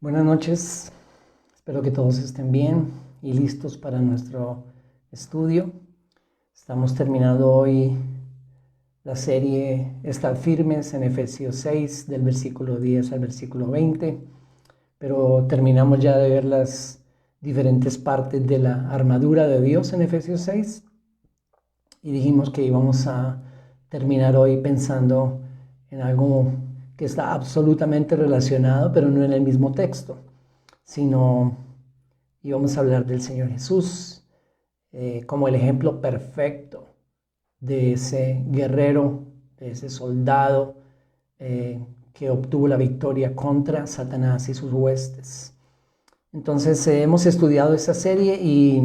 Buenas noches, espero que todos estén bien y listos para nuestro estudio. Estamos terminando hoy la serie Estar firmes en Efesios 6, del versículo 10 al versículo 20, pero terminamos ya de ver las diferentes partes de la armadura de Dios en Efesios 6 y dijimos que íbamos a terminar hoy pensando en algo que está absolutamente relacionado, pero no en el mismo texto, sino íbamos a hablar del Señor Jesús como el ejemplo perfecto de ese guerrero, de ese soldado que obtuvo la victoria contra Satanás y sus huestes. Entonces hemos estudiado esa serie y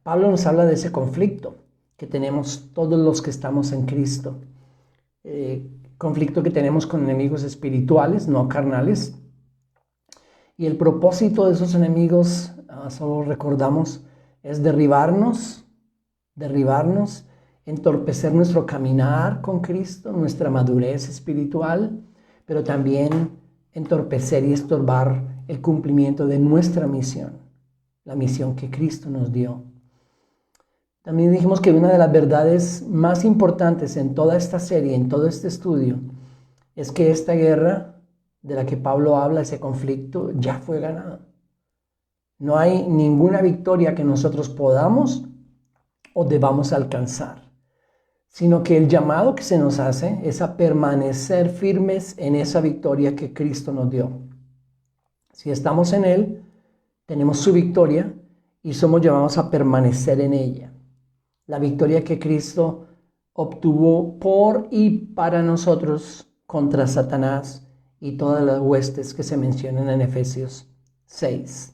Pablo nos habla de ese conflicto que tenemos todos los que estamos en Cristo. Conflicto que tenemos con enemigos espirituales, no carnales. Y el propósito de esos enemigos, solo recordamos, es derribarnos, entorpecer nuestro caminar con Cristo, nuestra madurez espiritual, pero también entorpecer y estorbar el cumplimiento de nuestra misión, la misión que Cristo nos dio. También dijimos que una de las verdades más importantes en toda esta serie, en todo este estudio, es que esta guerra de la que Pablo habla, ese conflicto, ya fue ganado. No hay ninguna victoria que nosotros podamos o debamos alcanzar, sino que el llamado que se nos hace es a permanecer firmes en esa victoria que Cristo nos dio. Si estamos en Él, tenemos su victoria y somos llamados a permanecer en ella. La victoria que Cristo obtuvo por y para nosotros contra Satanás y todas las huestes que se mencionan en Efesios 6.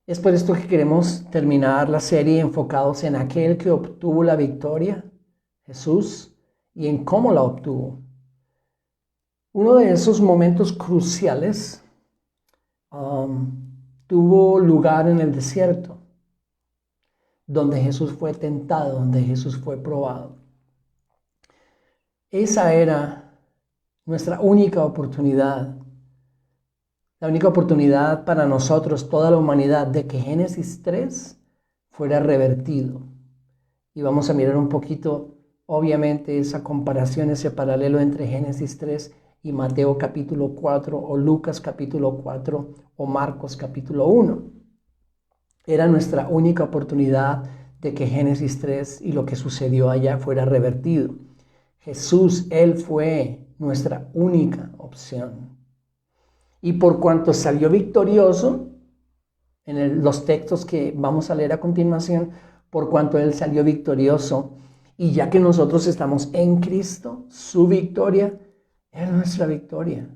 Es por esto que queremos terminar la serie enfocados en aquel que obtuvo la victoria, Jesús, y en cómo la obtuvo. Uno de esos momentos cruciales tuvo lugar en el desierto, donde Jesús fue tentado, donde Jesús fue probado. Esa era nuestra única oportunidad, la única oportunidad para nosotros, toda la humanidad, de que Génesis 3 fuera revertido. Y vamos a mirar un poquito, obviamente, esa comparación, ese paralelo entre Génesis 3 y Mateo capítulo 4, o Lucas capítulo 4, o Marcos capítulo 1. Era nuestra única oportunidad de que Génesis 3 y lo que sucedió allá fuera revertido. Jesús, Él fue nuestra única opción. Y por cuanto salió victorioso, en los textos que vamos a leer a continuación, por cuanto Él salió victorioso, y ya que nosotros estamos en Cristo, su victoria es nuestra victoria.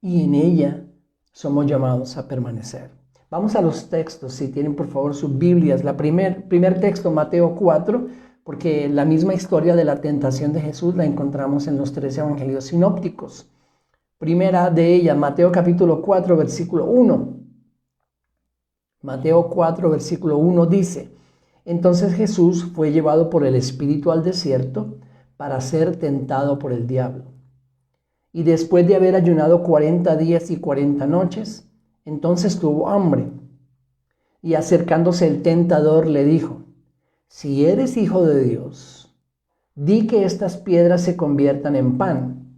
Y en ella somos llamados a permanecer. Vamos a los textos, si tienen por favor sus Biblias. La primer texto, Mateo 4, porque la misma historia de la tentación de Jesús la encontramos en los 3 evangelios sinópticos. Primera de ellas, Mateo capítulo 4, versículo 1. Mateo 4, versículo 1 dice: Entonces Jesús fue llevado por el Espíritu al desierto para ser tentado por el diablo. Y después de haber ayunado 40 días y 40 noches, entonces tuvo hambre. Y acercándose el tentador le dijo: Si eres hijo de Dios, di que estas piedras se conviertan en pan.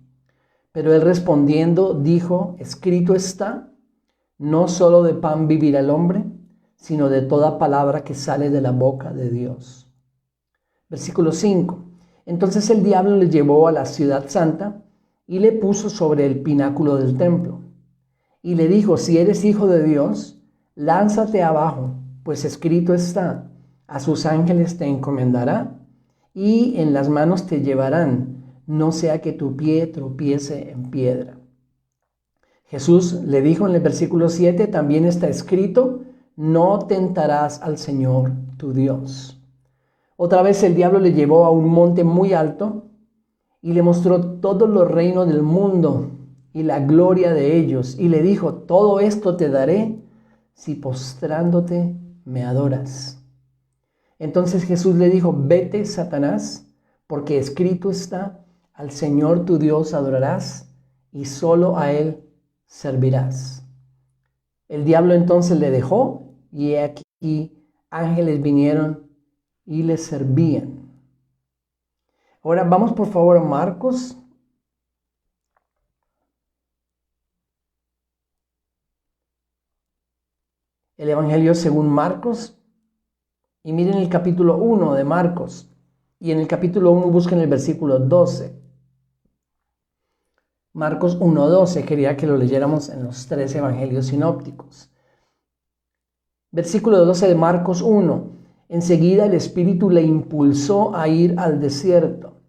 Pero él respondiendo dijo: Escrito está, no solo de pan vivirá el hombre, sino de toda palabra que sale de la boca de Dios. Versículo 5. Entonces el diablo le llevó a la ciudad santa y le puso sobre el pináculo del templo. Y le dijo: Si eres hijo de Dios, lánzate abajo, pues escrito está: a sus ángeles te encomendará, y en las manos te llevarán, no sea que tu pie tropiece en piedra. Jesús le dijo en el versículo 7, también está escrito: no tentarás al Señor tu Dios. Otra vez el diablo le llevó a un monte muy alto y le mostró todos los reinos del mundo y la gloria de ellos, y le dijo: todo esto te daré si postrándote me adoras. Entonces Jesús le dijo: vete, Satanás, porque escrito está: al Señor tu Dios adorarás y solo a Él servirás. El diablo entonces le dejó y he aquí ángeles vinieron y le servían. Ahora vamos por favor a Marcos. El Evangelio según Marcos. Y miren el capítulo 1 de Marcos. Y en el capítulo 1 busquen el versículo 12. Marcos 1:12, quería que lo leyéramos en los 3 evangelios sinópticos. Versículo 12 de Marcos 1. Enseguida el Espíritu le impulsó a ir al desierto,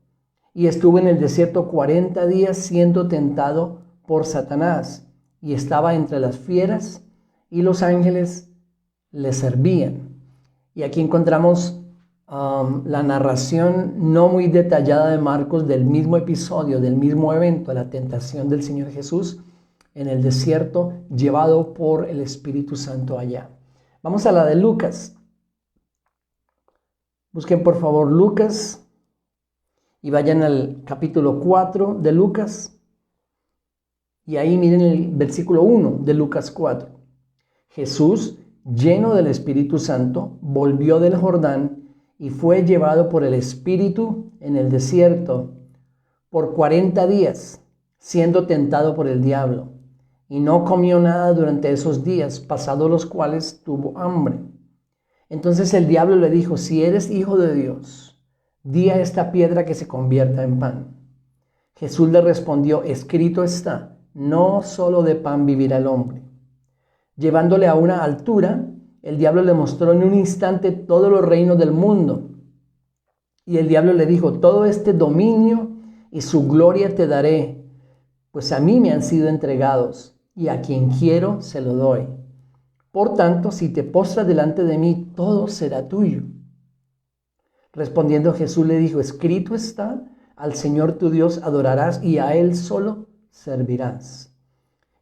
y estuvo en el desierto 40 días siendo tentado por Satanás, y estaba entre las fieras, y los ángeles le servían. Y aquí encontramos la narración no muy detallada de Marcos del mismo episodio, del mismo evento, la tentación del Señor Jesús en el desierto, llevado por el Espíritu Santo allá. Vamos a la de Lucas. Busquen por favor Lucas y vayan al capítulo 4 de Lucas. Y ahí miren el versículo 1 de Lucas 4. Jesús, lleno del Espíritu Santo, volvió del Jordán y fue llevado por el Espíritu en el desierto por 40 días, siendo tentado por el diablo. Y no comió nada durante esos días, pasados los cuales tuvo hambre. Entonces el diablo le dijo: si eres hijo de Dios, di a esta piedra que se convierta en pan. Jesús le respondió: escrito está, no solo de pan vivirá el hombre. Llevándole a una altura, el diablo le mostró en un instante todos los reinos del mundo. Y el diablo le dijo: todo este dominio y su gloria te daré, pues a mí me han sido entregados, y a quien quiero se lo doy. Por tanto, si te postras delante de mí, todo será tuyo. Respondiendo Jesús le dijo: escrito está, al Señor tu Dios adorarás y a Él solo servirás.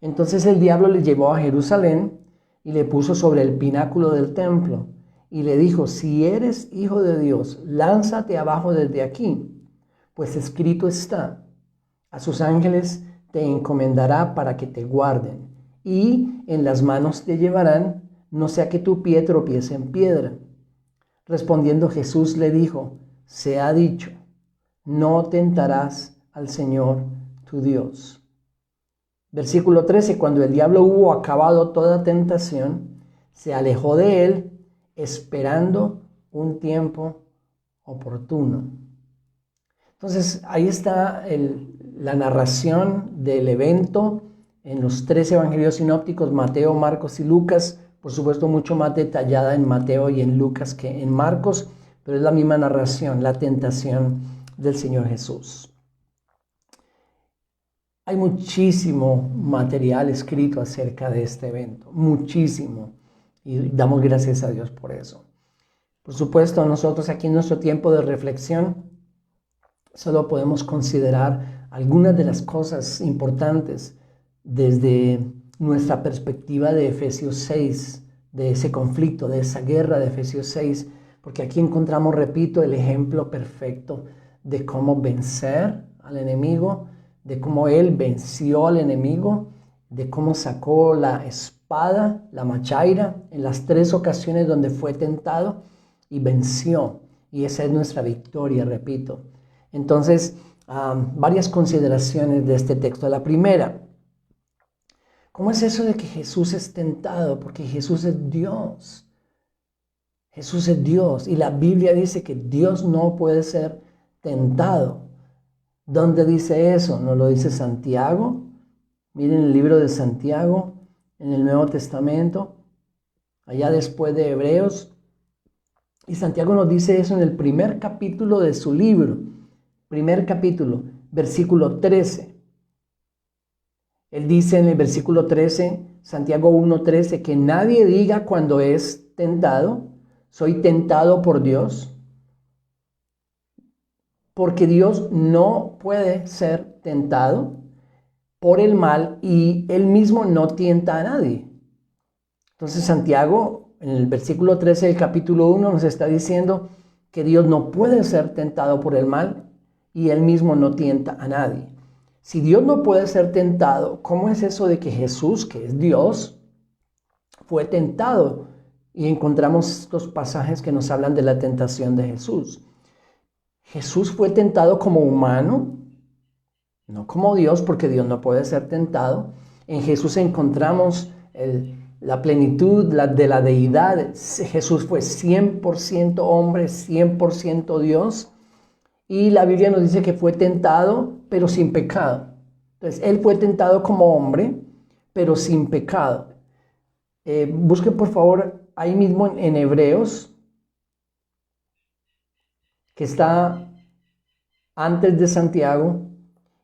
Entonces el diablo le llevó a Jerusalén y le puso sobre el pináculo del templo y le dijo: si eres hijo de Dios, lánzate abajo desde aquí, pues escrito está: a sus ángeles te encomendará para que te guarden, y en las manos te llevarán, no sea que tu pie tropiece en piedra. Respondiendo Jesús le dijo: se ha dicho, no tentarás al Señor tu Dios. Versículo 13, cuando el diablo hubo acabado toda tentación, se alejó de él, esperando un tiempo oportuno. Entonces, ahí está la narración del evento en los 3 evangelios sinópticos, Mateo, Marcos y Lucas. Por supuesto, mucho más detallada en Mateo y en Lucas que en Marcos, pero es la misma narración, la tentación del Señor Jesús. Hay muchísimo material escrito acerca de este evento, muchísimo, y damos gracias a Dios por eso. Por supuesto, nosotros aquí en nuestro tiempo de reflexión solo podemos considerar algunas de las cosas importantes desde nuestra perspectiva de Efesios 6, de ese conflicto, de esa guerra de Efesios 6, porque aquí encontramos, repito, el ejemplo perfecto de cómo vencer al enemigo, de cómo él venció al enemigo, de cómo sacó la espada, la machaira, en las 3 ocasiones donde fue tentado y venció. Y esa es nuestra victoria, repito. Entonces, varias consideraciones de este texto. La primera, ¿cómo es eso de que Jesús es tentado? Porque Jesús es Dios. Jesús es Dios y la Biblia dice que Dios no puede ser tentado. ¿Dónde dice eso? ¿Nos lo dice Santiago? Miren el libro de Santiago en el Nuevo Testamento, allá después de Hebreos. Y Santiago nos dice eso en el primer capítulo de su libro. Primer capítulo, versículo 13. Él dice en el versículo 13, Santiago 1:13, que nadie diga cuando es tentado: soy tentado por Dios. Porque Dios no puede ser tentado por el mal y Él mismo no tienta a nadie. Entonces Santiago, en el versículo 13 del capítulo 1, nos está diciendo que Dios no puede ser tentado por el mal y Él mismo no tienta a nadie. Si Dios no puede ser tentado, ¿cómo es eso de que Jesús, que es Dios, fue tentado. Y encontramos estos pasajes que nos hablan de la tentación de Jesús. Jesús fue tentado como humano, no como Dios, porque Dios no puede ser tentado. En Jesús encontramos la plenitud de la deidad. Jesús fue 100% hombre, 100% Dios. Y la Biblia nos dice que fue tentado, pero sin pecado. Entonces, Él fue tentado como hombre, pero sin pecado. Busquen por favor ahí mismo en Hebreos, que está antes de Santiago.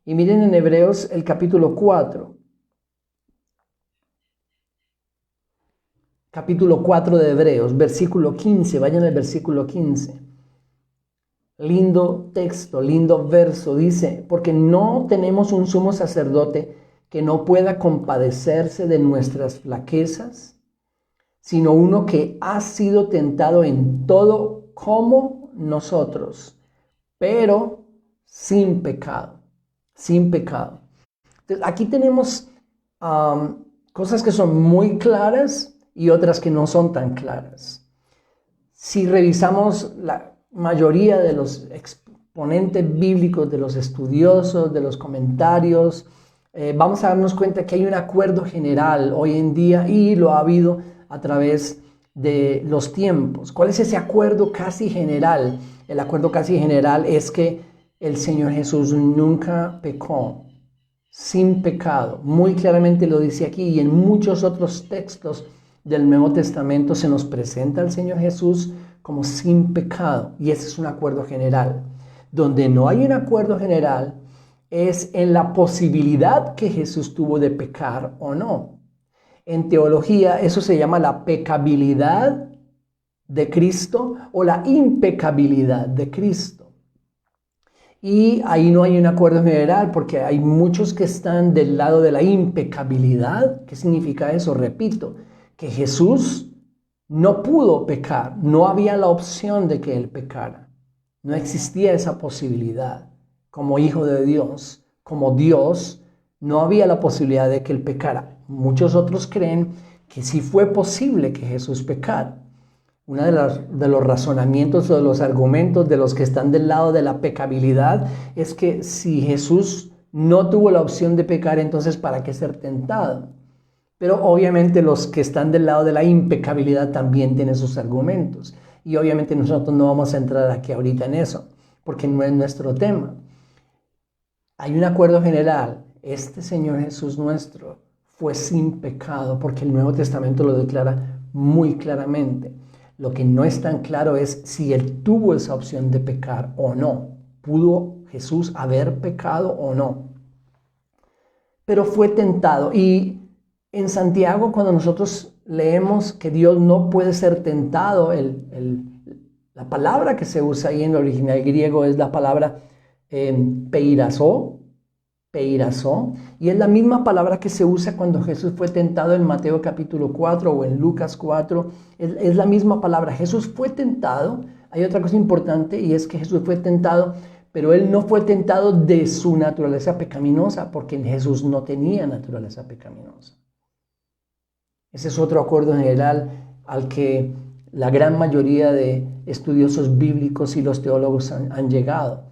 Y miren en Hebreos el capítulo 4. Capítulo 4 de Hebreos, versículo 15. Vayan al versículo 15. Lindo texto, lindo verso. Dice, porque no tenemos un sumo sacerdote que no pueda compadecerse de nuestras flaquezas, sino uno que ha sido tentado en todo como nosotros, pero sin pecado, sin pecado. Entonces, aquí tenemos cosas que son muy claras y otras que no son tan claras. Si revisamos la mayoría de los exponentes bíblicos, de los estudiosos, de los comentarios, vamos a darnos cuenta que hay un acuerdo general hoy en día y lo ha habido a través de los tiempos. ¿Cuál es ese acuerdo casi general? El acuerdo casi general es que el Señor Jesús nunca pecó, sin pecado. Muy claramente lo dice aquí, y en muchos otros textos del Nuevo Testamento se nos presenta al Señor Jesús como sin pecado, y ese es un acuerdo general. Donde no hay un acuerdo general es en la posibilidad que Jesús tuvo de pecar o no. En teología eso se llama la pecabilidad de Cristo o la impecabilidad de Cristo. Y ahí no hay un acuerdo general porque hay muchos que están del lado de la impecabilidad. ¿Qué significa eso? Repito, que Jesús no pudo pecar, no había la opción de que Él pecara. No existía esa posibilidad. Como hijo de Dios, como Dios, no había la posibilidad de que Él pecara. Muchos otros creen que sí fue posible que Jesús pecara. Uno de los razonamientos o de los argumentos de los que están del lado de la pecabilidad es que si Jesús no tuvo la opción de pecar, entonces ¿para qué ser tentado? Pero obviamente los que están del lado de la impecabilidad también tienen sus argumentos. Y obviamente nosotros no vamos a entrar aquí ahorita en eso, porque no es nuestro tema. Hay un acuerdo general. Este Señor Jesús nuestro fue sin pecado, porque el Nuevo Testamento lo declara muy claramente. Lo que no es tan claro es si Él tuvo esa opción de pecar o no. ¿Pudo Jesús haber pecado o no? Pero fue tentado. Y en Santiago, cuando nosotros leemos que Dios no puede ser tentado, la palabra que se usa ahí en el original griego es la palabra peirasó, y es la misma palabra que se usa cuando Jesús fue tentado en Mateo capítulo 4 o en Lucas 4, es la misma palabra. Jesús fue tentado. Hay otra cosa importante y es que Jesús fue tentado, pero Él no fue tentado de su naturaleza pecaminosa, porque Jesús no tenía naturaleza pecaminosa. Ese es otro acuerdo general al que la gran mayoría de estudiosos bíblicos y los teólogos han llegado.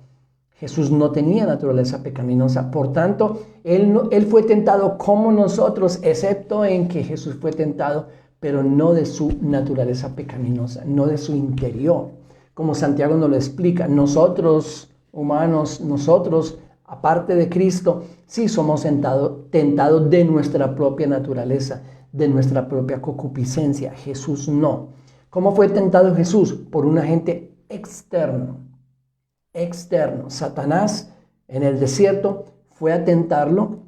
Jesús no tenía naturaleza pecaminosa, por tanto, él fue tentado como nosotros, excepto en que Jesús fue tentado, pero no de su naturaleza pecaminosa, no de su interior. Como Santiago nos lo explica, nosotros, humanos, nosotros, aparte de Cristo, sí somos tentados de nuestra propia naturaleza, de nuestra propia concupiscencia. Jesús no. ¿Cómo fue tentado Jesús? Por un agente externo. Satanás en el desierto fue a tentarlo,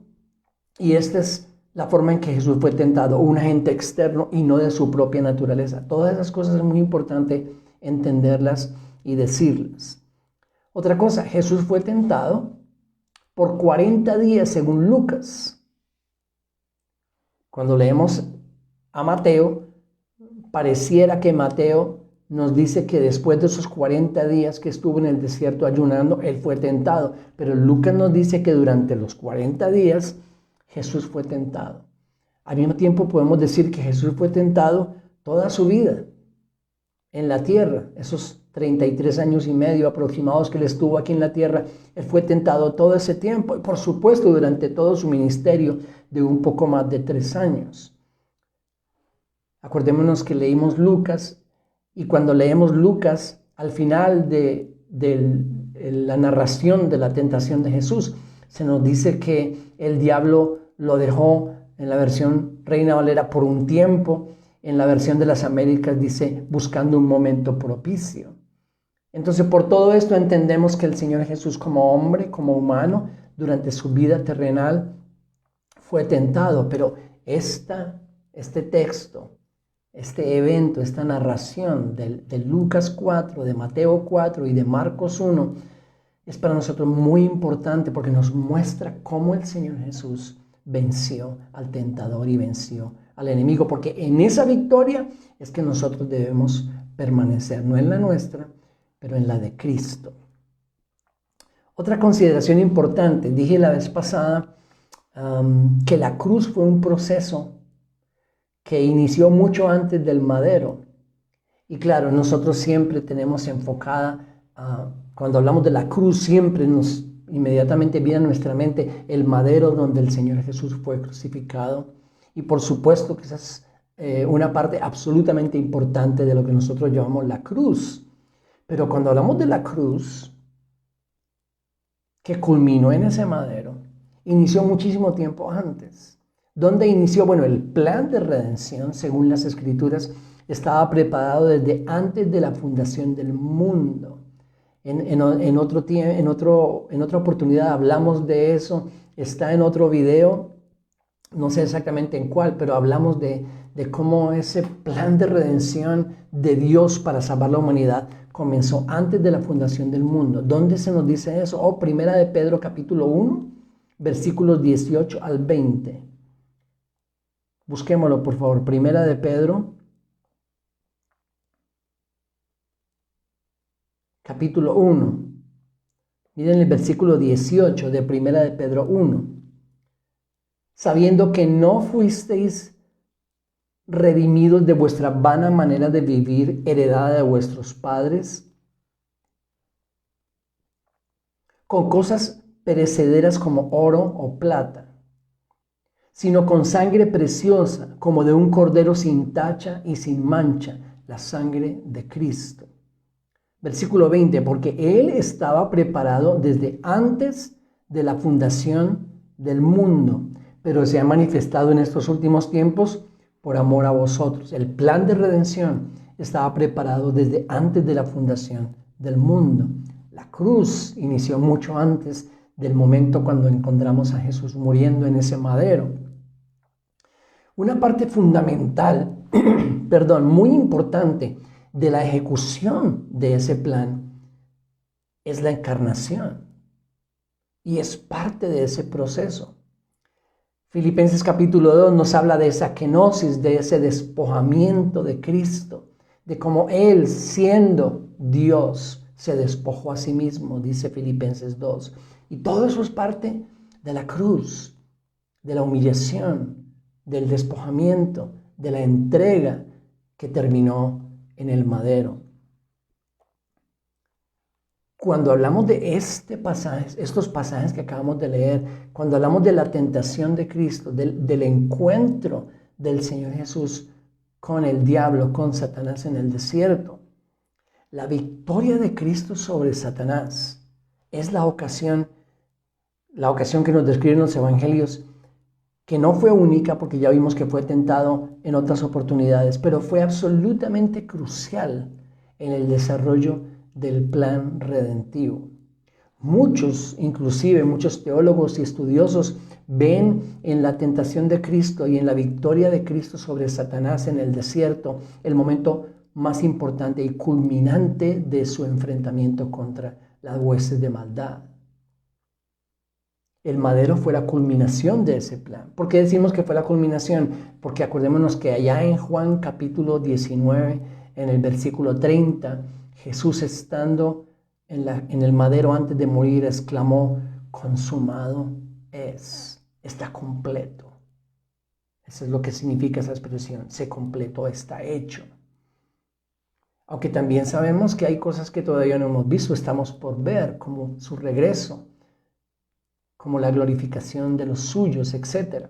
y esta es la forma en que Jesús fue tentado, un agente externo y no de su propia naturaleza. Todas esas cosas es muy importante entenderlas y decirlas. Otra cosa, Jesús fue tentado por 40 días según Lucas. Cuando leemos a Mateo, pareciera que Mateo nos dice que después de esos 40 días que estuvo en el desierto ayunando, Él fue tentado. Pero Lucas nos dice que durante los 40 días Jesús fue tentado. Al mismo tiempo podemos decir que Jesús fue tentado toda su vida en la tierra, esos 33 años y medio aproximados que él estuvo aquí en la tierra. Él fue tentado todo ese tiempo y por supuesto durante todo su ministerio de un poco más de 3 años. Acordémonos que leímos Lucas, y cuando leemos Lucas, al final de la narración de la tentación de Jesús, se nos dice que el diablo lo dejó, en la versión Reina Valera, por un tiempo. En la versión de las Américas dice, buscando un momento propicio. Entonces, por todo esto entendemos que el Señor Jesús, como hombre, como humano, durante su vida terrenal, fue tentado. Pero este texto, este evento, esta narración de Lucas 4, de Mateo 4 y de Marcos 1, es para nosotros muy importante porque nos muestra cómo el Señor Jesús venció al tentador y venció al enemigo, porque en esa victoria es que nosotros debemos permanecer, no en la nuestra, pero en la de Cristo. Otra consideración importante, dije la vez pasada que la cruz fue un proceso que inició mucho antes del madero. Y claro, nosotros siempre tenemos enfocada, cuando hablamos de la cruz, siempre inmediatamente viene a nuestra mente el madero donde el Señor Jesús fue crucificado. Y por supuesto que esa es una parte absolutamente importante de lo que nosotros llamamos la cruz. Pero cuando hablamos de la cruz, que culminó en ese madero, inició muchísimo tiempo antes. ¿Dónde inició? Bueno, el plan de redención, según las Escrituras, estaba preparado desde antes de la fundación del mundo. En otra oportunidad hablamos de eso, está en otro video, no sé exactamente en cuál, pero hablamos de cómo ese plan de redención de Dios para salvar la humanidad comenzó antes de la fundación del mundo. ¿Dónde se nos dice eso? Primera de Pedro capítulo 1, versículos 18 al 20. Busquémoslo, por favor. Primera de Pedro, capítulo 1. Miren el versículo 18 de Primera de Pedro 1. Sabiendo que no fuisteis redimidos de vuestra vana manera de vivir, heredada de vuestros padres, con cosas perecederas como oro o plata, sino con sangre preciosa, como de un cordero sin tacha y sin mancha, la sangre de Cristo. Versículo 20, porque Él estaba preparado desde antes de la fundación del mundo, pero se ha manifestado en estos últimos tiempos por amor a vosotros. El plan de redención estaba preparado desde antes de la fundación del mundo. La cruz inició mucho antes del momento cuando encontramos a Jesús muriendo en ese madero. Una parte fundamental, muy importante de la ejecución de ese plan es la encarnación y es parte de ese proceso. Filipenses capítulo 2 nos habla de esa kenosis, de ese despojamiento de Cristo, de cómo Él, siendo Dios, se despojó a sí mismo, dice Filipenses 2. Y todo eso es parte de la cruz, de la humillación, del despojamiento, de la entrega que terminó en el madero. Cuando hablamos de estos pasajes que acabamos de leer, cuando hablamos de la tentación de Cristo, del encuentro del Señor Jesús con el diablo, con Satanás en el desierto, la victoria de Cristo sobre Satanás es la ocasión que nos describen los evangelios, que no fue única porque ya vimos que fue tentado en otras oportunidades, pero fue absolutamente crucial en el desarrollo del plan redentivo. Muchos teólogos y estudiosos ven en la tentación de Cristo y en la victoria de Cristo sobre Satanás en el desierto el momento más importante y culminante de su enfrentamiento contra las huestes de maldad. El madero fue la culminación de ese plan. ¿Por qué decimos que fue la culminación? Porque acordémonos que allá en Juan capítulo 19, en el versículo 30, Jesús, estando en el madero antes de morir, exclamó: consumado es, está completo. Eso es lo que significa esa expresión. Se completó, está hecho. Aunque también sabemos que hay cosas que todavía no hemos visto, estamos por ver, como su regreso, como la glorificación de los suyos, etc.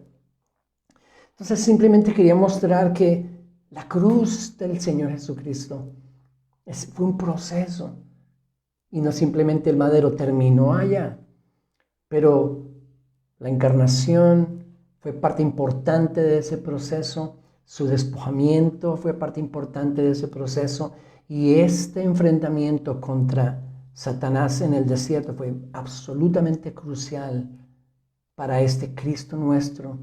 Entonces simplemente quería mostrar que la cruz del Señor Jesucristo fue un proceso y no simplemente el madero terminó allá, pero la encarnación fue parte importante de ese proceso, su despojamiento fue parte importante de ese proceso y este enfrentamiento contra Satanás en el desierto fue absolutamente crucial para este Cristo nuestro,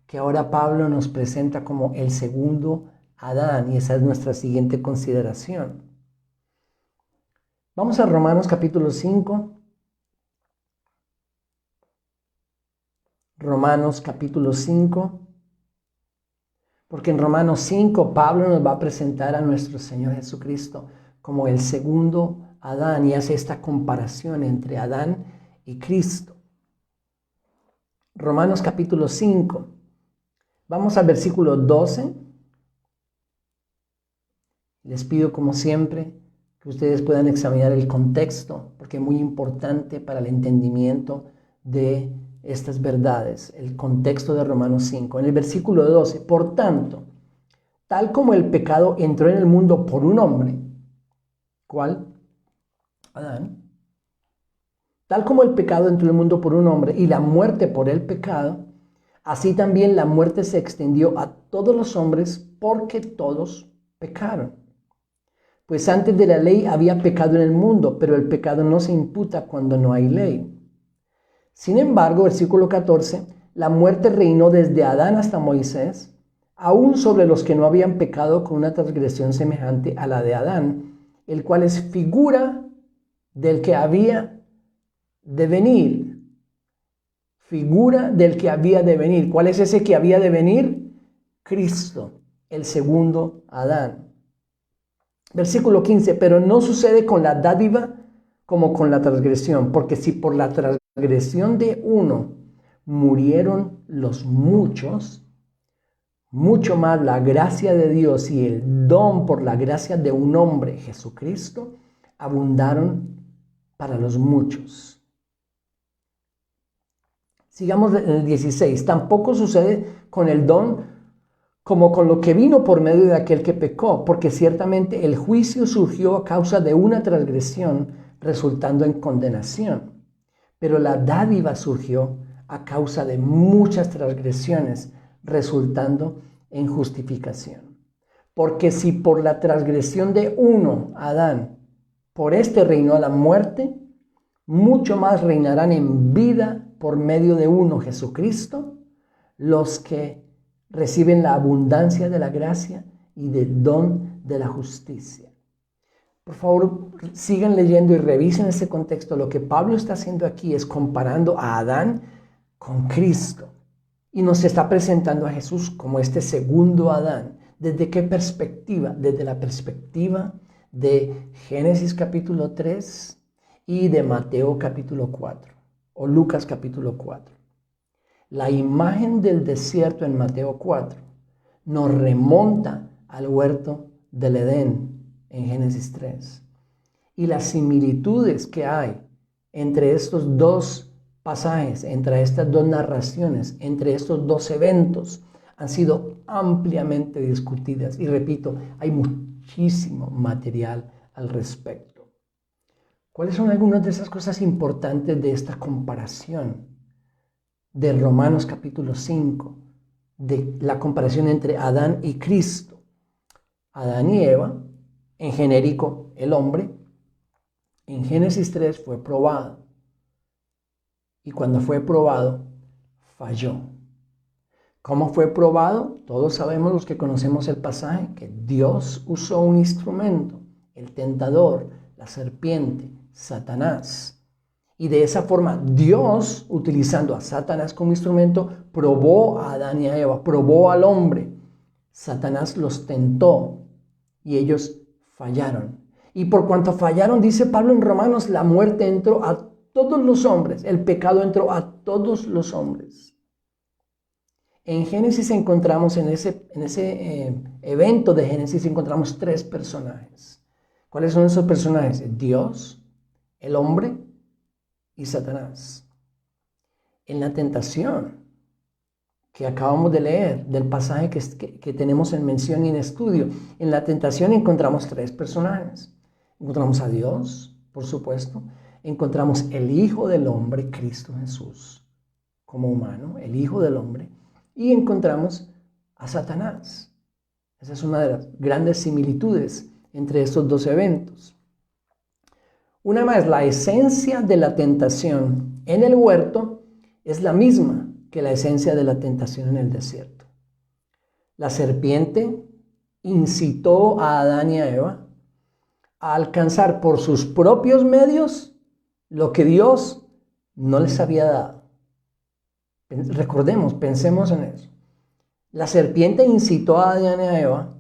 que ahora Pablo nos presenta como el segundo Adán, y esa es nuestra siguiente consideración. Vamos a Romanos capítulo 5. Romanos capítulo 5. Porque en Romanos 5 Pablo nos va a presentar a nuestro Señor Jesucristo como el segundo Adán y hace esta comparación entre Adán y Cristo. Romanos capítulo 5. Vamos al versículo 12. Les pido como siempre que ustedes puedan examinar el contexto, porque es muy importante para el entendimiento de estas verdades, el contexto de Romanos 5. En el versículo 12, por tanto, tal como el pecado entró en el mundo por un hombre, ¿cuál? Adán. Tal como el pecado entró en el mundo por un hombre y la muerte por el pecado, así también la muerte se extendió a todos los hombres porque todos pecaron. Pues antes de la ley había pecado en el mundo, pero el pecado no se imputa cuando no hay ley. Sin embargo, versículo 14, la muerte reinó desde Adán hasta Moisés, aún sobre los que no habían pecado con una transgresión semejante a la de Adán, el cual es figura del que había de venir. Figura del que había de venir. ¿Cuál es ese que había de venir? Cristo, el segundo Adán. Versículo 15, pero no sucede con la dádiva como con la transgresión, porque si por la transgresión de uno murieron los muchos, mucho más la gracia de Dios y el don por la gracia de un hombre, Jesucristo, abundaron para los muchos. Sigamos en el 16, tampoco sucede con el don como con lo que vino por medio de aquel que pecó, porque ciertamente el juicio surgió a causa de una transgresión, resultando en condenación. Pero la dádiva surgió a causa de muchas transgresiones, resultando en justificación. Porque si por la transgresión de uno, Adán, por este reinó la muerte, mucho más reinarán en vida por medio de uno, Jesucristo, los que reciben la abundancia de la gracia y del don de la justicia. Por favor, sigan leyendo y revisen ese contexto. Lo que Pablo está haciendo aquí es comparando a Adán con Cristo. Y nos está presentando a Jesús como este segundo Adán. ¿Desde qué perspectiva? Desde la perspectiva de Génesis capítulo 3 y de Mateo capítulo 4 o Lucas capítulo 4. La imagen del desierto en Mateo 4 nos remonta al huerto del Edén en Génesis 3. Y las similitudes que hay entre estos dos pasajes, entre estas dos narraciones, entre estos dos eventos, han sido ampliamente discutidas. Y repito, hay muchísimo material al respecto. ¿Cuáles son algunas de esas cosas importantes de esta comparación de Romanos capítulo 5, de la comparación entre Adán y Cristo? Adán y Eva, en genérico el hombre, en Génesis 3 fue probado. Y cuando fue probado, falló. ¿Cómo fue probado? Todos sabemos, los que conocemos el pasaje, que Dios usó un instrumento, el tentador, la serpiente, Satanás. Y de esa forma Dios, utilizando a Satanás como instrumento, probó a Adán y a Eva, probó al hombre. Satanás los tentó y ellos fallaron. Y por cuanto fallaron, dice Pablo en Romanos, la muerte entró a todos los hombres, el pecado entró a todos los hombres. En Génesis encontramos, en ese evento de Génesis encontramos 3 personajes. ¿Cuáles son esos personajes? Dios, el hombre y Satanás. En la tentación que acabamos de leer, del pasaje que tenemos en mención y en estudio, en la tentación encontramos 3 personajes. Encontramos a Dios, por supuesto. Encontramos el Hijo del Hombre, Cristo Jesús, como humano, el Hijo del Hombre. Y encontramos a Satanás. Esa es una de las grandes similitudes entre estos 2 eventos. Una más, la esencia de la tentación en el huerto es la misma que la esencia de la tentación en el desierto. La serpiente incitó a Adán y a Eva a alcanzar por sus propios medios lo que Dios no les había dado. Recordemos, pensemos en eso. La serpiente incitó a Adán y a Eva,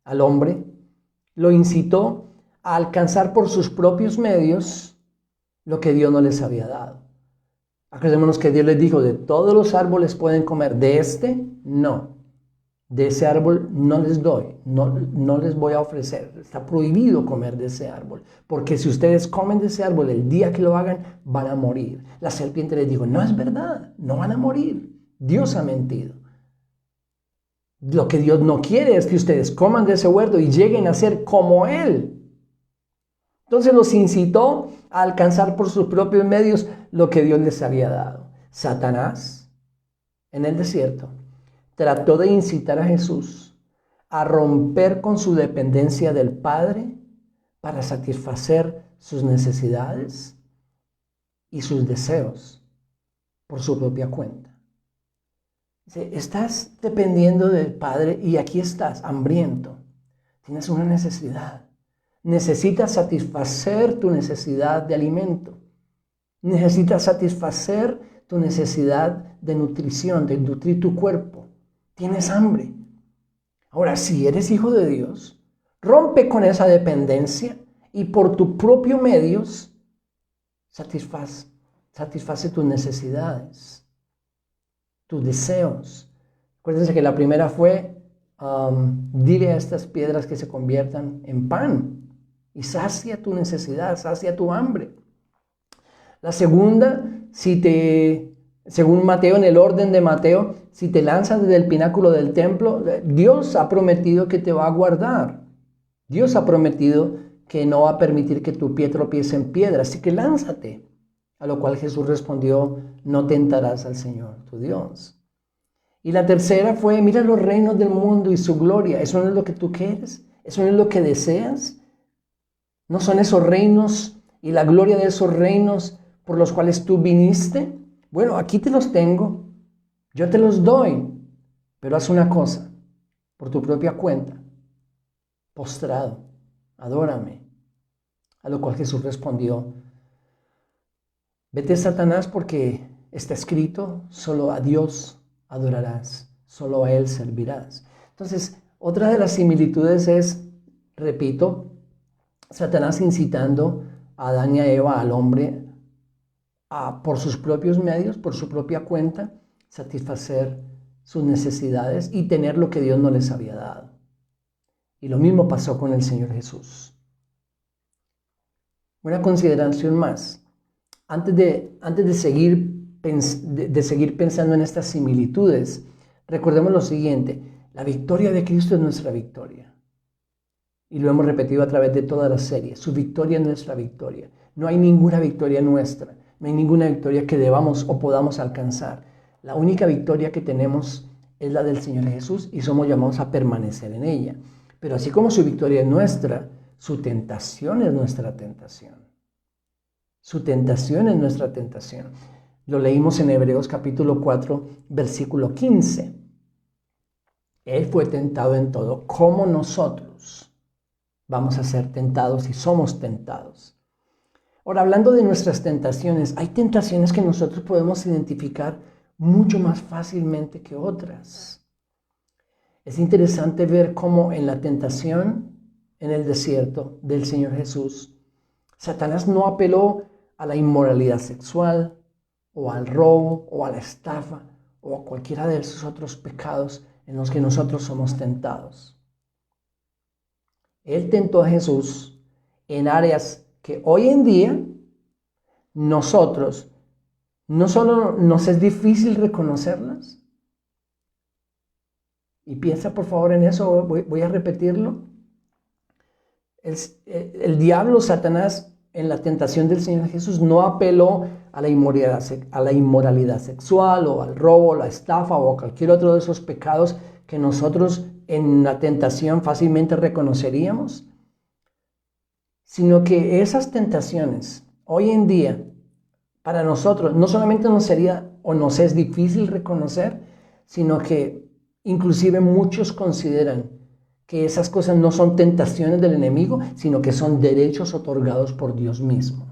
al hombre, lo incitó a alcanzar por sus propios medios lo que Dios no les había dado. Acordémonos que Dios les dijo, de todos los árboles pueden comer, de este no. De ese árbol no les doy, no les voy a ofrecer. Está prohibido comer de ese árbol, porque si ustedes comen de ese árbol, el día que lo hagan, van a morir. La serpiente les dijo, no es verdad, no van a morir. Dios ha mentido. Lo que Dios no quiere es que ustedes coman de ese huerto y lleguen a ser como Él. Entonces los incitó a alcanzar por sus propios medios lo que Dios les había dado. Satanás, en el desierto, trató de incitar a Jesús a romper con su dependencia del Padre para satisfacer sus necesidades y sus deseos por su propia cuenta. Dice, estás dependiendo del Padre y aquí estás, hambriento. Tienes una necesidad. Necesitas satisfacer tu necesidad de alimento. Necesitas satisfacer tu necesidad de nutrición, de nutrir tu cuerpo. Tienes hambre. Ahora, si eres hijo de Dios, rompe con esa dependencia y por tus propios medios satisface tus necesidades, tus deseos. Acuérdense que la primera fue, dile a estas piedras que se conviertan en pan y sacia tu necesidad, sacia tu hambre. La segunda, según Mateo, en el orden de Mateo, si te lanzas desde el pináculo del templo, Dios ha prometido que te va a guardar. Dios ha prometido que no va a permitir que tu pie tropiece en piedra, así que lánzate. A lo cual Jesús respondió, no tentarás al Señor, tu Dios. Y la tercera fue, mira los reinos del mundo y su gloria. ¿Eso no es lo que tú quieres? ¿Eso no es lo que deseas? ¿No son esos reinos y la gloria de esos reinos por los cuales tú viniste? Bueno, aquí te los tengo. Yo te los doy. Pero haz una cosa, por tu propia cuenta. Postrado, adórame. A lo cual Jesús respondió, vete, Satanás, porque está escrito, solo a Dios adorarás, solo a Él servirás. Entonces, otra de las similitudes es, repito, Satanás incitando a Adán y a Eva, al hombre, a por sus propios medios, por su propia cuenta, satisfacer sus necesidades y tener lo que Dios no les había dado. Y lo mismo pasó con el Señor Jesús. Una consideración más. Antes de seguir pensando en estas similitudes, recordemos lo siguiente, la victoria de Cristo es nuestra victoria. Y lo hemos repetido a través de toda la serie, su victoria es nuestra victoria. No hay ninguna victoria nuestra, no hay ninguna victoria que debamos o podamos alcanzar. La única victoria que tenemos es la del Señor Jesús y somos llamados a permanecer en ella. Pero así como su victoria es nuestra, su tentación es nuestra tentación. Su tentación es nuestra tentación. Lo leímos en Hebreos capítulo 4, versículo 15. Él fue tentado en todo, como nosotros vamos a ser tentados y somos tentados. Ahora, hablando de nuestras tentaciones, hay tentaciones que nosotros podemos identificar mucho más fácilmente que otras. Es interesante ver cómo en la tentación en el desierto del Señor Jesús, Satanás no apeló a la inmoralidad sexual, o al robo, o a la estafa, o a cualquiera de esos otros pecados en los que nosotros somos tentados. Él tentó a Jesús en áreas que hoy en día nosotros no solo nos es difícil reconocerlas, y piensa por favor en eso, voy a repetirlo. El diablo, Satanás, en la tentación del Señor Jesús no apeló a la inmoralidad sexual o al robo, la estafa o a cualquier otro de esos pecados que nosotros en la tentación fácilmente reconoceríamos, sino que esas tentaciones hoy en día para nosotros no solamente nos sería o nos es difícil reconocer, sino que inclusive muchos consideran que esas cosas no son tentaciones del enemigo, sino que son derechos otorgados por Dios mismo.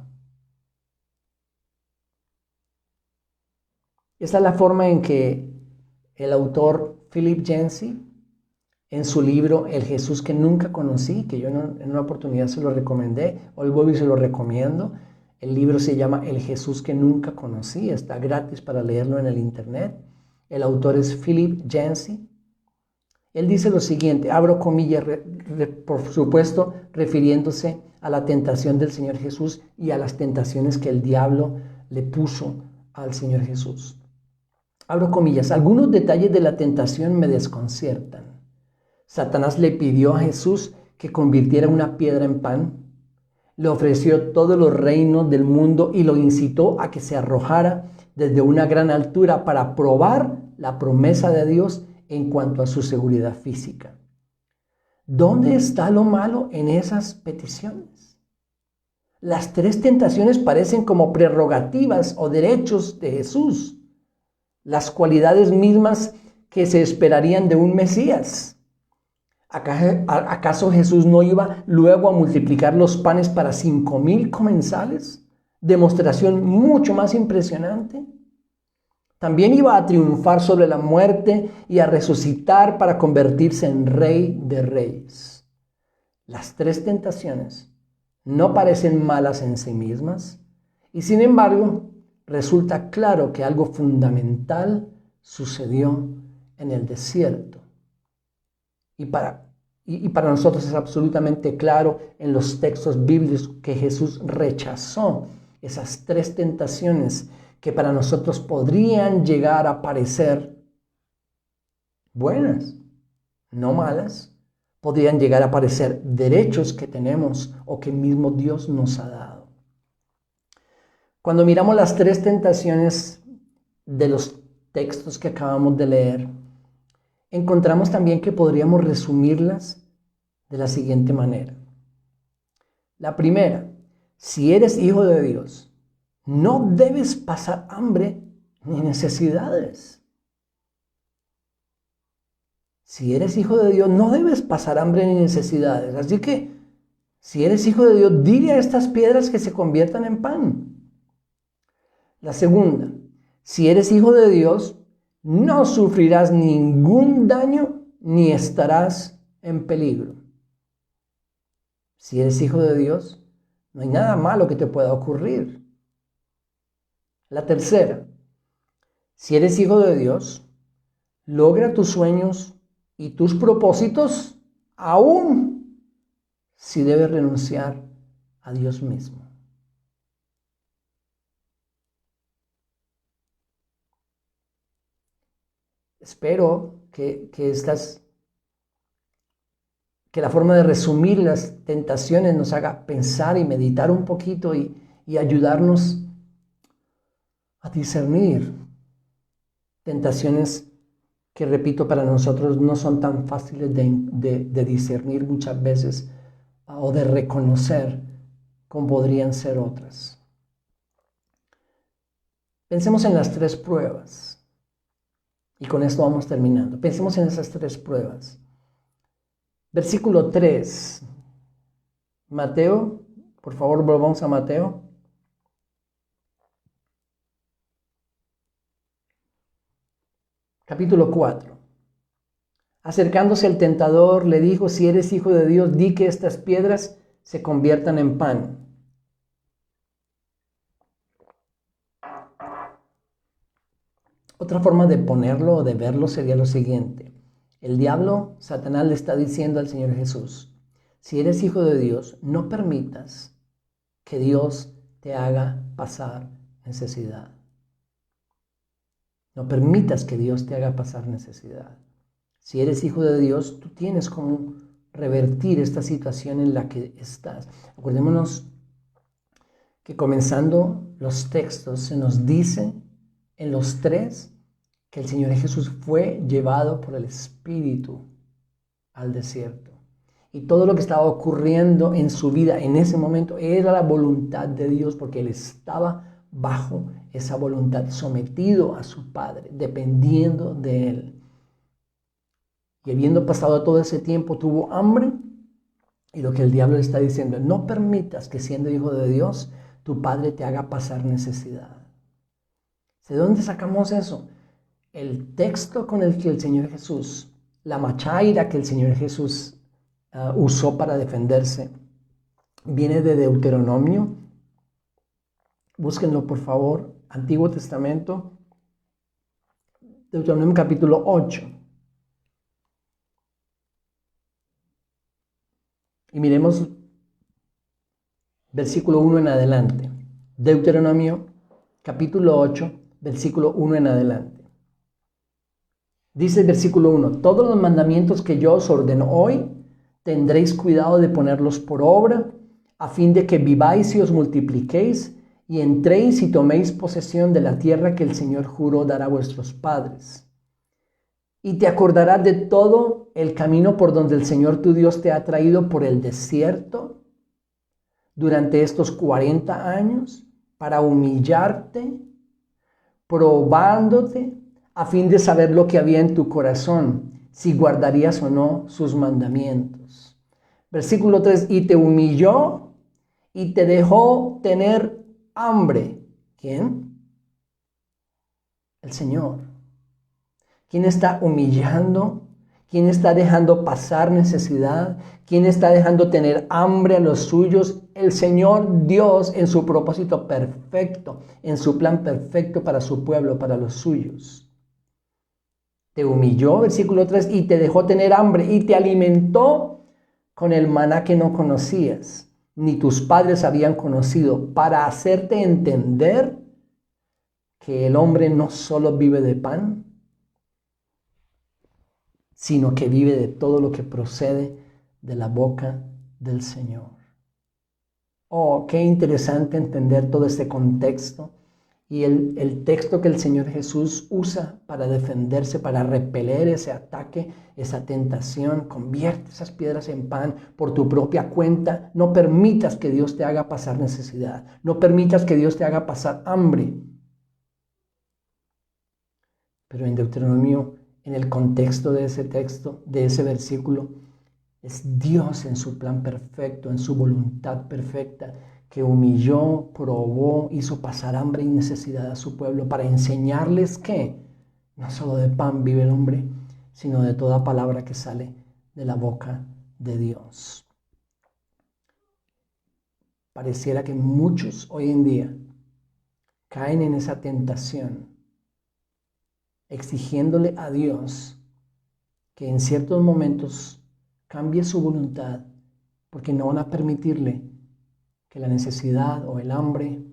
Esa es la forma en que el autor Philip Yancey, en su libro El Jesús que nunca conocí, que yo en una oportunidad se lo recomendé, hoy vuelvo y se lo recomiendo. El libro se llama El Jesús que nunca conocí, está gratis para leerlo en el internet. El autor es Philip Yancey. Él dice lo siguiente, abro comillas, por supuesto, refiriéndose a la tentación del Señor Jesús y a las tentaciones que el diablo le puso al Señor Jesús. Abro comillas, algunos detalles de la tentación me desconciertan. Satanás le pidió a Jesús que convirtiera una piedra en pan, le ofreció todos los reinos del mundo y lo incitó a que se arrojara desde una gran altura para probar la promesa de Dios en cuanto a su seguridad física. ¿Dónde está lo malo en esas peticiones? Las tres tentaciones parecen como prerrogativas o derechos de Jesús, las cualidades mismas que se esperarían de un Mesías. ¿Acaso Jesús no iba luego a multiplicar los panes para 5,000 comensales? Demostración mucho más impresionante. También iba a triunfar sobre la muerte y a resucitar para convertirse en Rey de Reyes. Las tres tentaciones no parecen malas en sí mismas y sin embargo resulta claro que algo fundamental sucedió en el desierto. Y para nosotros es absolutamente claro en los textos bíblicos que Jesús rechazó esas tres tentaciones que para nosotros podrían llegar a parecer buenas, no malas, podrían llegar a parecer derechos que tenemos o que mismo Dios nos ha dado. Cuando miramos las tres tentaciones de los textos que acabamos de leer, encontramos también que podríamos resumirlas de la siguiente manera. La primera, si eres hijo de Dios, no debes pasar hambre ni necesidades. Si eres hijo de Dios, no debes pasar hambre ni necesidades. Así que, si eres hijo de Dios, dile a estas piedras que se conviertan en pan. La segunda, si eres hijo de Dios, no sufrirás ningún daño ni estarás en peligro. Si eres hijo de Dios, no hay nada malo que te pueda ocurrir. La tercera, si eres hijo de Dios, logra tus sueños y tus propósitos aún si debes renunciar a Dios mismo. Espero que la forma de resumir las tentaciones nos haga pensar y meditar un poquito y ayudarnos a discernir tentaciones que, repito, para nosotros no son tan fáciles de discernir muchas veces o de reconocer como podrían ser otras. Pensemos en las tres pruebas y con esto vamos terminando. Pensemos en esas tres pruebas. Versículo 3. Mateo, por favor, volvamos a Mateo. Capítulo 4. Acercándose el tentador, le dijo, si eres hijo de Dios, di que estas piedras se conviertan en pan. Otra forma de ponerlo o de verlo sería lo siguiente. El diablo, Satanás, le está diciendo al Señor Jesús, si eres hijo de Dios, no permitas que Dios te haga pasar necesidad. No permitas que Dios te haga pasar necesidad. Si eres hijo de Dios, tú tienes como revertir esta situación en la que estás. Acordémonos que comenzando los textos se nos dice en los tres que el Señor Jesús fue llevado por el Espíritu al desierto. Y todo lo que estaba ocurriendo en su vida en ese momento era la voluntad de Dios, porque Él estaba bajo esa voluntad, sometido a su Padre, dependiendo de Él. Y habiendo pasado todo ese tiempo, tuvo hambre. Y lo que el diablo le está diciendo, no permitas que siendo hijo de Dios, tu Padre te haga pasar necesidad. ¿De dónde sacamos eso? El texto con el que el Señor Jesús, la machaira que el Señor Jesús usó para defenderse, viene de Deuteronomio. Búsquenlo, por favor. Antiguo Testamento, Deuteronomio capítulo 8. Y miremos versículo 1 en adelante. Deuteronomio capítulo 8, versículo 1 en adelante. Dice el versículo 1, todos los mandamientos que yo os ordeno hoy, tendréis cuidado de ponerlos por obra, a fin de que viváis y os multipliquéis, y entréis y toméis posesión de la tierra que el Señor juró dar a vuestros padres. Y te acordarás de todo el camino por donde el Señor tu Dios te ha traído por el desierto durante estos 40 años, para humillarte, probándote, a fin de saber lo que había en tu corazón, si guardarías o no sus mandamientos. Versículo 3, y te humilló y te dejó tener hambre. ¿Quién? El Señor. ¿Quién está humillando? ¿Quién está dejando pasar necesidad? ¿Quién está dejando tener hambre a los suyos? El Señor Dios, en su propósito perfecto, en su plan perfecto para su pueblo, para los suyos. Te humilló, versículo 3, y te dejó tener hambre y te alimentó con el maná que no conocías, ni tus padres habían conocido, para hacerte entender que el hombre no solo vive de pan, sino que vive de todo lo que procede de la boca del Señor. Oh, qué interesante entender todo este contexto y el texto que el Señor Jesús usa para defenderse, para repeler ese ataque, esa tentación. Convierte esas piedras en pan por tu propia cuenta. No permitas que Dios te haga pasar necesidad. No permitas que Dios te haga pasar hambre. Pero en Deuteronomio, en el contexto de ese texto, de ese versículo, es Dios en su plan perfecto, en su voluntad perfecta, que humilló, probó, hizo pasar hambre y necesidad a su pueblo para enseñarles que no solo de pan vive el hombre, sino de toda palabra que sale de la boca de Dios. Pareciera que muchos hoy en día caen en esa tentación, exigiéndole a Dios que en ciertos momentos cambie su voluntad, porque no van a permitirle que la necesidad o el hambre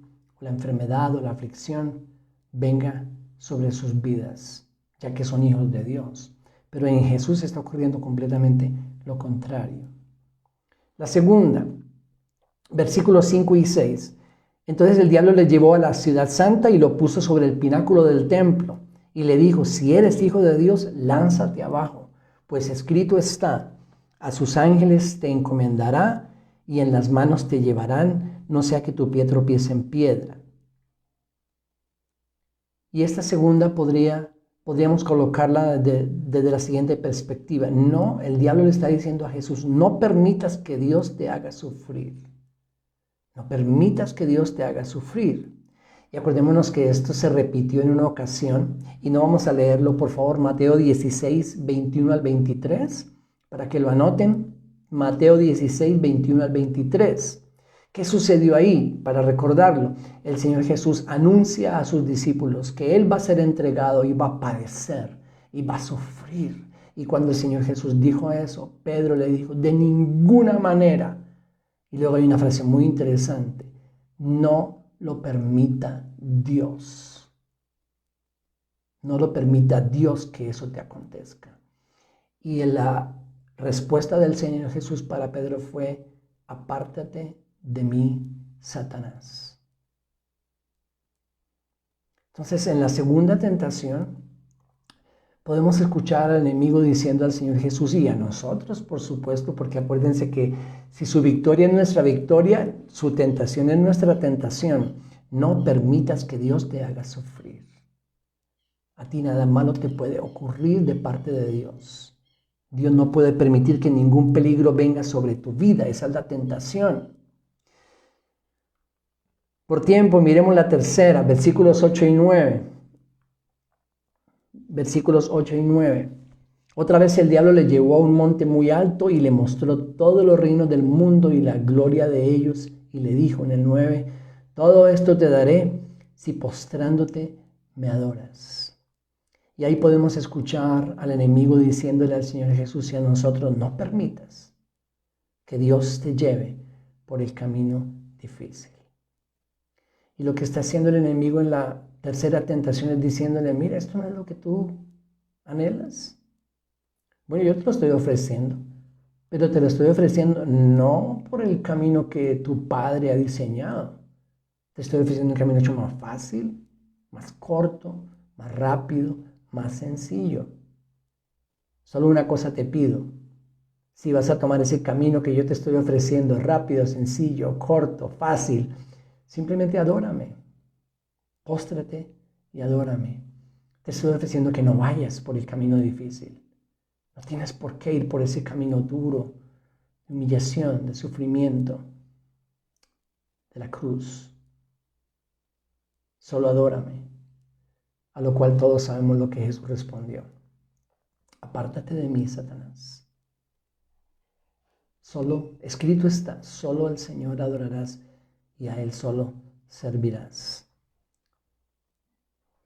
o la enfermedad o la aflicción venga sobre sus vidas, ya que son hijos de Dios. Pero en Jesús está ocurriendo completamente lo contrario. La segunda, versículos 5 y 6. Entonces el diablo le llevó a la ciudad santa y lo puso sobre el pináculo del templo y le dijo, si eres hijo de Dios, lánzate abajo, pues escrito está, a sus ángeles te encomendará y en las manos te llevarán, no sea que tu pie tropiece en piedra. Y esta segunda podríamos colocarla desde la siguiente perspectiva. No, el diablo le está diciendo a Jesús, no permitas que Dios te haga sufrir. No permitas que Dios te haga sufrir. Y acordémonos que esto se repitió en una ocasión, y no vamos a leerlo, por favor, Mateo 16, 21 al 23, para que lo anoten. Mateo 16, 21 al 23, ¿Qué sucedió ahí? Para recordarlo, el Señor Jesús anuncia a sus discípulos que Él va a ser entregado y va a padecer y va a sufrir. Y cuando el Señor Jesús dijo eso, Pedro le dijo, de ninguna manera. Y luego hay una frase muy interesante, no lo permita Dios. No lo permita Dios que eso te acontezca. Y la respuesta del Señor Jesús para Pedro fue, apártate de mí, Satanás. Entonces, en la segunda tentación, podemos escuchar al enemigo diciendo al Señor Jesús y a nosotros, por supuesto, porque acuérdense que si su victoria es nuestra victoria, su tentación es nuestra tentación. No permitas que Dios te haga sufrir. A ti nada malo te puede ocurrir de parte de Dios. Dios no puede permitir que ningún peligro venga sobre tu vida. Esa es la tentación. Por tiempo, miremos la tercera, versículos 8 y 9. Versículos 8 y 9. Otra vez el diablo le llevó a un monte muy alto y le mostró todos los reinos del mundo y la gloria de ellos. Y le dijo en el 9, todo esto te daré si postrándote me adoras. Y ahí podemos escuchar al enemigo diciéndole al Señor Jesús y a nosotros, no permitas que Dios te lleve por el camino difícil. Y lo que está haciendo el enemigo en la tercera tentación es diciéndole, mira, esto no es lo que tú anhelas. Bueno, yo te lo estoy ofreciendo, pero te lo estoy ofreciendo no por el camino que tu padre ha diseñado. Te estoy ofreciendo un camino mucho más fácil, más corto, más rápido, más sencillo. Solo una cosa te pido. Si vas a tomar ese camino que yo te estoy ofreciendo, rápido, sencillo, corto, fácil, simplemente adórame. Póstrate y adórame. Te estoy ofreciendo que no vayas por el camino difícil. No tienes por qué ir por ese camino duro, de humillación, de sufrimiento, de la cruz. Solo adórame. A lo cual todos sabemos lo que Jesús respondió. Apártate de mí, Satanás. Solo, escrito está, solo al Señor adorarás y a Él solo servirás.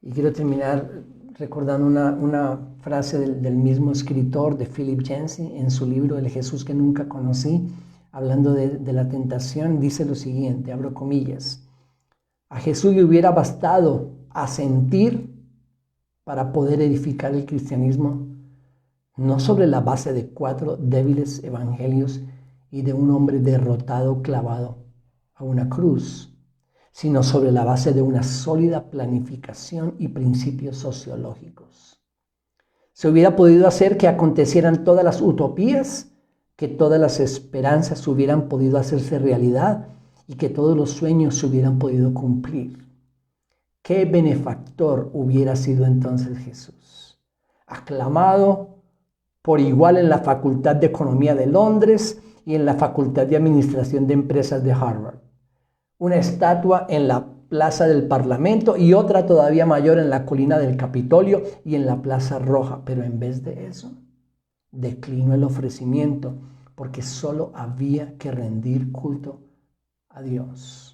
Y quiero terminar recordando una frase del mismo escritor, de Philip Yancey, en su libro El Jesús que nunca conocí, hablando de la tentación, dice lo siguiente, abro comillas, a Jesús le hubiera bastado asentir para poder edificar el cristianismo, no sobre la base de 4 débiles evangelios y de un hombre derrotado clavado a una cruz, sino sobre la base de una sólida planificación y principios sociológicos. Se hubiera podido hacer que acontecieran todas las utopías, que todas las esperanzas hubieran podido hacerse realidad y que todos los sueños se hubieran podido cumplir. ¿Qué benefactor hubiera sido entonces Jesús? Aclamado por igual en la Facultad de Economía de Londres y en la Facultad de Administración de Empresas de Harvard. Una estatua en la Plaza del Parlamento y otra todavía mayor en la colina del Capitolio y en la Plaza Roja. Pero en vez de eso, declinó el ofrecimiento porque solo había que rendir culto a Dios.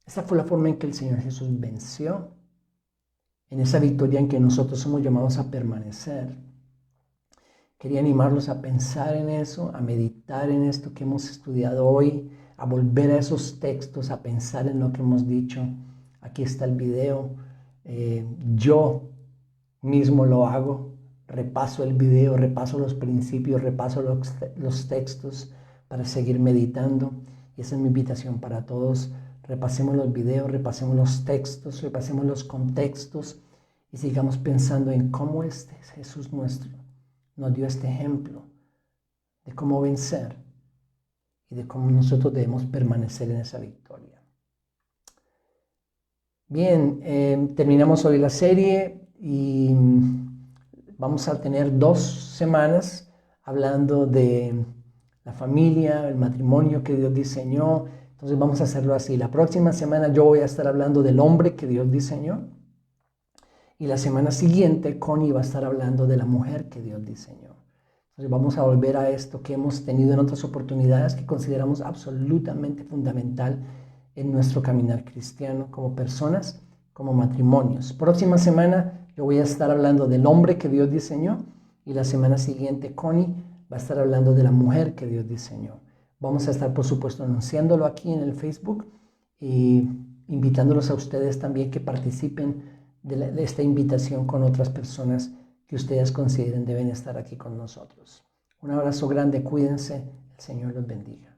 Esa fue la forma en que el Señor Jesús venció, en esa victoria en que nosotros somos llamados a permanecer. Quería animarlos a pensar en eso, a meditar en esto que hemos estudiado hoy, a volver a esos textos, a pensar en lo que hemos dicho. Aquí está el video. Yo mismo lo hago. Repaso el video, repaso los principios, repaso los textos para seguir meditando. Y esa es mi invitación para todos. Repasemos los videos, repasemos los textos, repasemos los contextos y sigamos pensando en cómo este Jesús nuestro nos dio este ejemplo de cómo vencer y de cómo nosotros debemos permanecer en esa victoria. Bien, terminamos hoy la serie y vamos a tener 2 semanas hablando de la familia, el matrimonio que Dios diseñó. Entonces vamos a hacerlo así. La próxima semana yo voy a estar hablando del hombre que Dios diseñó. Y la semana siguiente Connie va a estar hablando de la mujer que Dios diseñó. Entonces vamos a volver a esto que hemos tenido en otras oportunidades que consideramos absolutamente fundamental en nuestro caminar cristiano como personas, como matrimonios. Próxima semana yo voy a estar hablando del hombre que Dios diseñó y la semana siguiente Connie va a estar hablando de la mujer que Dios diseñó. Vamos a estar, por supuesto, anunciándolo aquí en el Facebook y invitándolos a ustedes también que participen de esta invitación con otras personas que ustedes consideren deben estar aquí con nosotros. Un abrazo grande, cuídense, el Señor los bendiga.